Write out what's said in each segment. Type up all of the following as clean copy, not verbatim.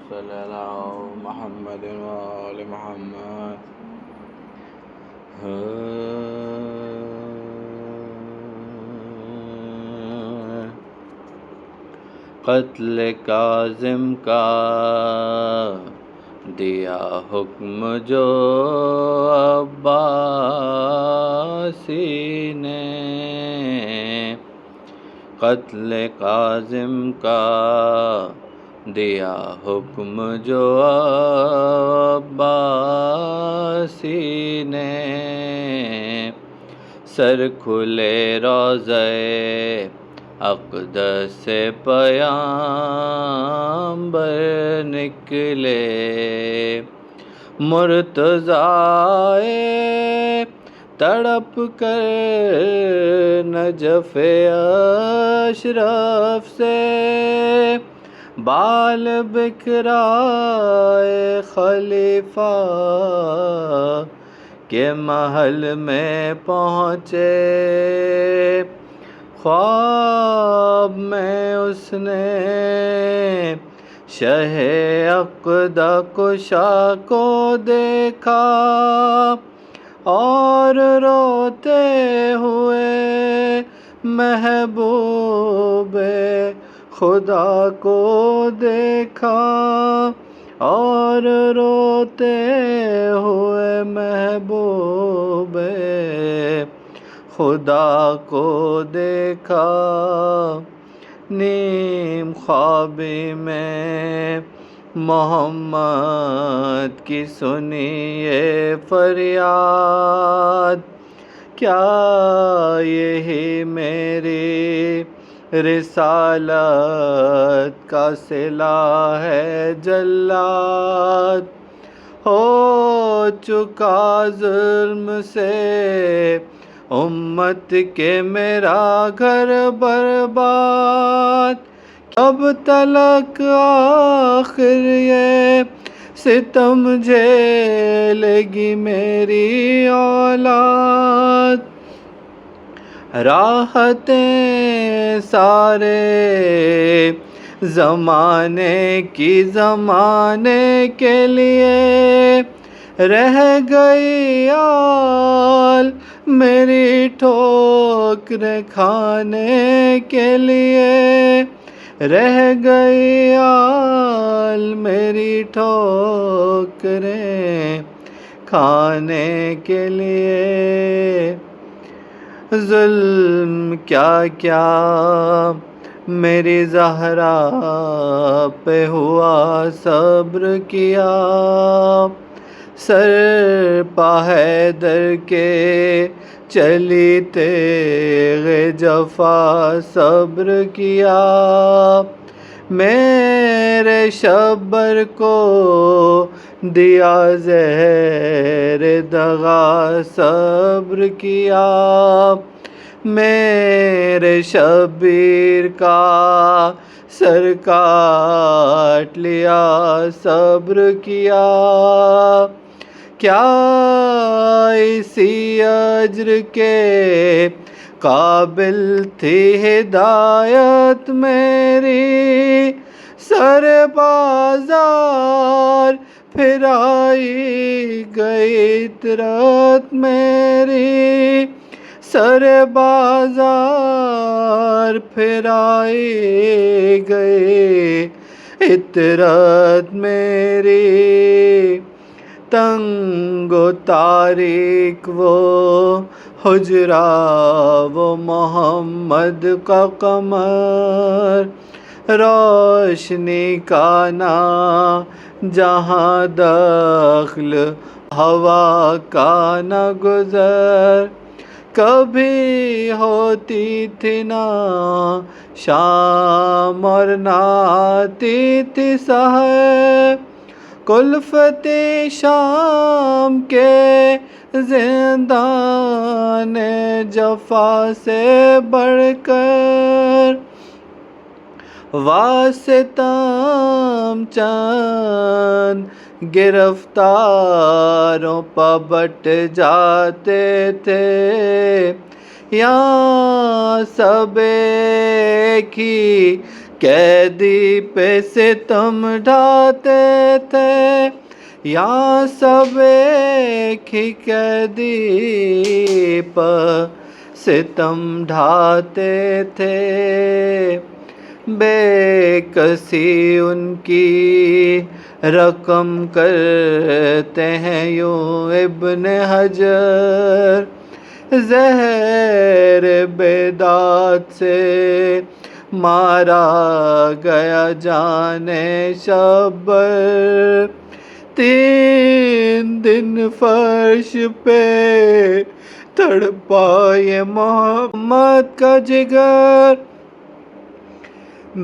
صلی اللہ محمد وآل محمد. قتل کاظم کا دیا حکم جو عباسی نے، قتل کاظم کا دیا حکم جو عباسی نے، سر کھلے روضہ اقدس سے پیامبر نکلے، مرتضیٰ تڑپ کر نجف اشرف سے، بال بکھرائے خلیفہ کے محل میں پہنچے، خواب میں اس نے شہ عقدہ کشا کو دیکھا، اور روتے ہوئے محبوب خدا کو دیکھا، اور روتے ہوئے محبوب خدا کو دیکھا، نیم خوابی میں محمد کی سنی یہ فریاد، کیا یہی میری رسالت کا صلہ ہے جلاد، ہو چکا ظلم سے امت کے میرا گھر برباد، کب تلک آخر یہ ستم جھیلے گی میری اولاد، راحتیں سارے زمانے کی زمانے کے لیے رہ گئی آل میری ٹھوکریں کھانے کے لیے، رہ گئی آل میری ٹھوکریں کھانے کے لیے، ظلم کیا کیا میری زہرا پہ ہوا، صبر کیا سر پا حیدر کے چلی تیغ جفا، صبر کیا میرے شبر کو دیا زہر دغا، صبر کیا میرے شبیر کا سر کاٹ لیا، صبر کیا کیا اسی اجر کے قابل تھی ہدایت میری، سر بازار پھرائی گئی عطرت میری، سر بازار پھرائی گئی عطرت میری، تنگ و تاریک وہ حجرہ وہ محمد کا قمر، روشنی کا نا جہاں دخل ہوا کا نہ گزر، کبھی ہوتی تھی نہ شام اور نہ آتی تھی سحر، کلفت شام کے زندان جفا سے بڑھ کر، واسطم چند گرفتاروں پہ بٹ جاتے تھے، یہاں سب ایک ہی قیدی پہ ستم ڈھاتے تھے، یہاں سب ایک ہی قیدی پر ستم ڈھاتے تھے۔ بے کسی ان کی رقم کرتے ہیں یوں ابن حجر، زہر بیداد سے مارا گیا جانے شبر، 3 دن فرش پہ تڑپا یہ محمد کا جگر،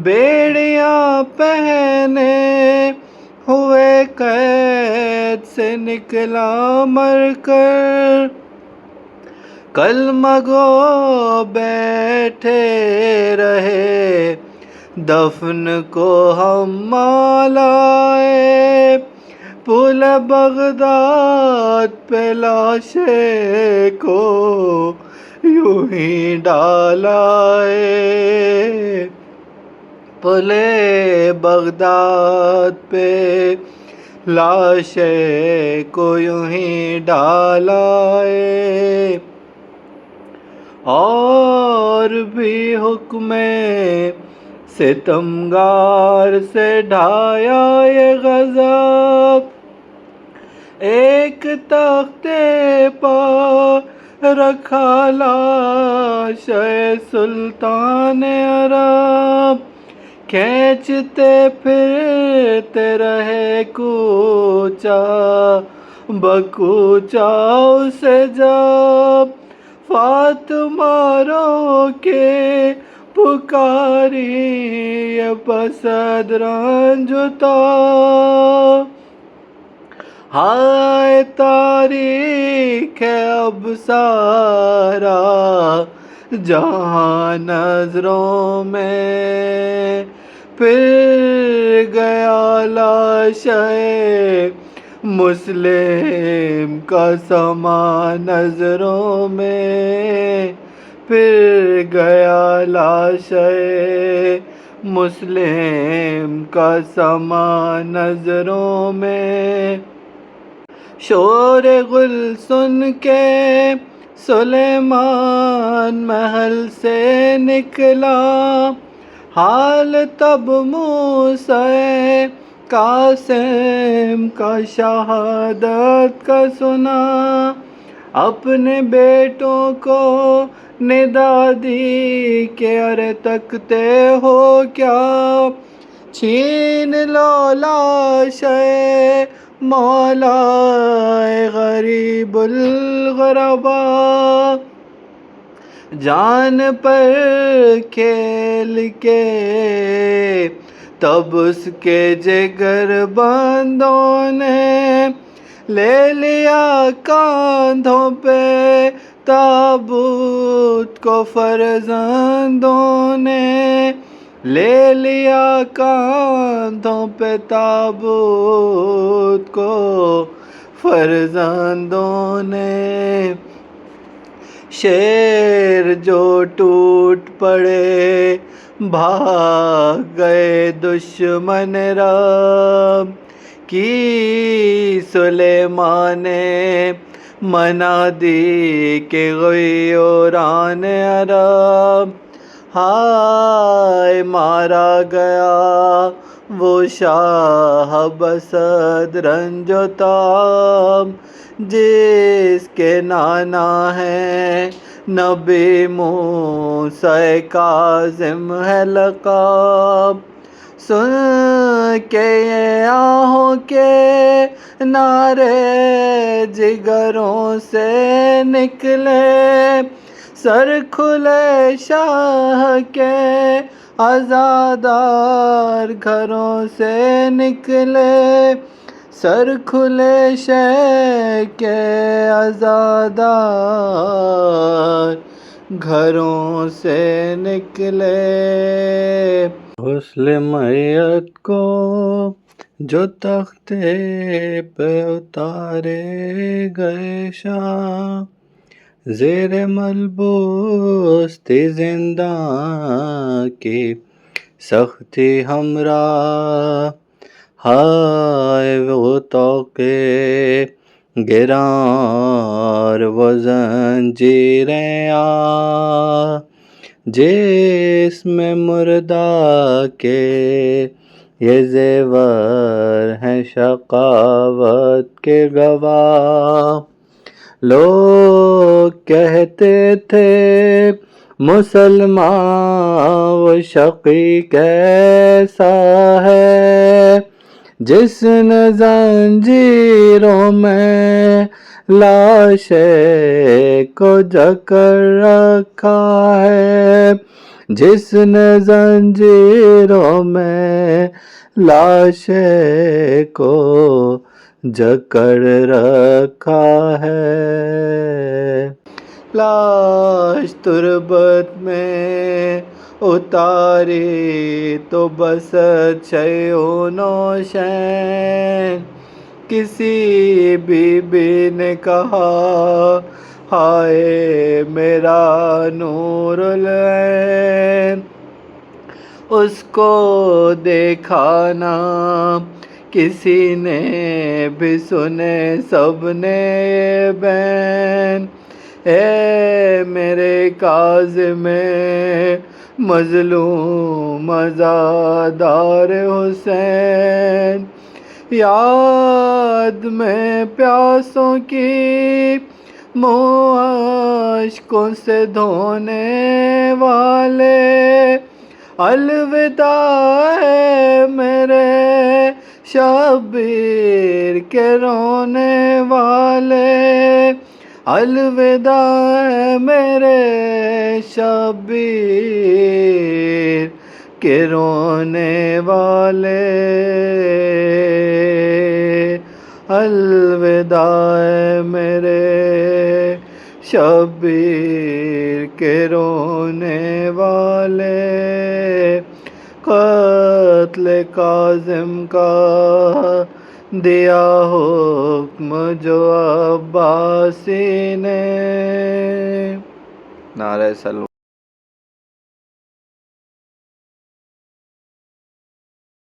بیڑیاں پہنے ہوئے قید سے نکلا مر کر، کلمہ گو بیٹھے رہے دفن کو ہم مالائے، پل بغداد پہ لاشے کو یوں ہی ڈالائے، پل بغداد پہ لاشے کو یوں ہی ڈالائے، اور بھی حکم ستمگار سے ڈھایا یہ غضب، ایک تختے پر رکھا لاش سلطان عرب، کھینچتے پھرتے رہے کوچہ بکوچہ اسے جب، فاطمہ رو کے پکاری یہ بسد رنج تاب، ہائے تاریخ ہے اب سارا جہاں نظروں میں، پھر گیا لاشے مسلم کا سما نظروں میں، پھر گیا لاشے مسلم کا سما نظروں میں، شور غل سن کے سلیمان محل سے نکلا، حال تب موسیٰ قاسم کا شہادت کا سنا، اپنے بیٹوں کو ندا دی کہ ارے تکتے ہو کیا، چھین لو لاشے مولا غریب الغربا، جان پر کھیل کے تب اس کے جگر بندوں نے لے لیا کاندھوں پہ تابوت کو، فرزندوں نے لے لیا کاندھوں پہ تابوت کو، فرزندوں نے، شیر جو ٹوٹ پڑے بھاگ گئے دشمن رب کی، سلیمان نے منا دی کہ غیوران عرب، ہائے مارا گیا وہ شاہ بسد رنج و تاب، جس کے نانا ہے نبی موسیٰ کاظم ہے لقب، سن کے یہ آہوں کے نعرے جگروں سے نکلے، سر کھلے شاہ کے عزادار گھروں سے نکلے، سر کھلے شاہ کے عزادار گھروں سے نکلے، غسل میت کو جو تختے پہ اتارے گئے شاہ، زیر ملبوس تھی زنداں کی سختی ہمراہ، ہائے وہ توقے گران وہ زنجیریں جس میں مردہ کے یہ زیور ہیں شقاوت کے گواہ۔ لوگ کہتے تھے مسلمان وہ شقی کیسا ہے، جس نے زنجیروں میں لاشے کو جکڑ رکھا ہے، جس نے زنجیروں میں لاشے کو جکڑ رکھا ہے۔ لاش تربت میں اتاری تو بس شیء نوشین، کسی بی بی نے کہا ہائے میرا نور العین، اس کو دیکھا نہ کسی نے بھی سنے سب نے بین۔ اے میرے کاظم مظلوم عزادار حسین، یاد میں پیاسوں کی منہ اشکوں سے دھونے والے، الوداع ہے میرے شبیر کے رونے والے، الوداع ہے میرے شبیر کے رونے والے، الوداع ہے میرے شبیر کے رونے والے۔ قتل کاظم کا دیا حکم جو عباسی نے۔ نعرہ سلوات۔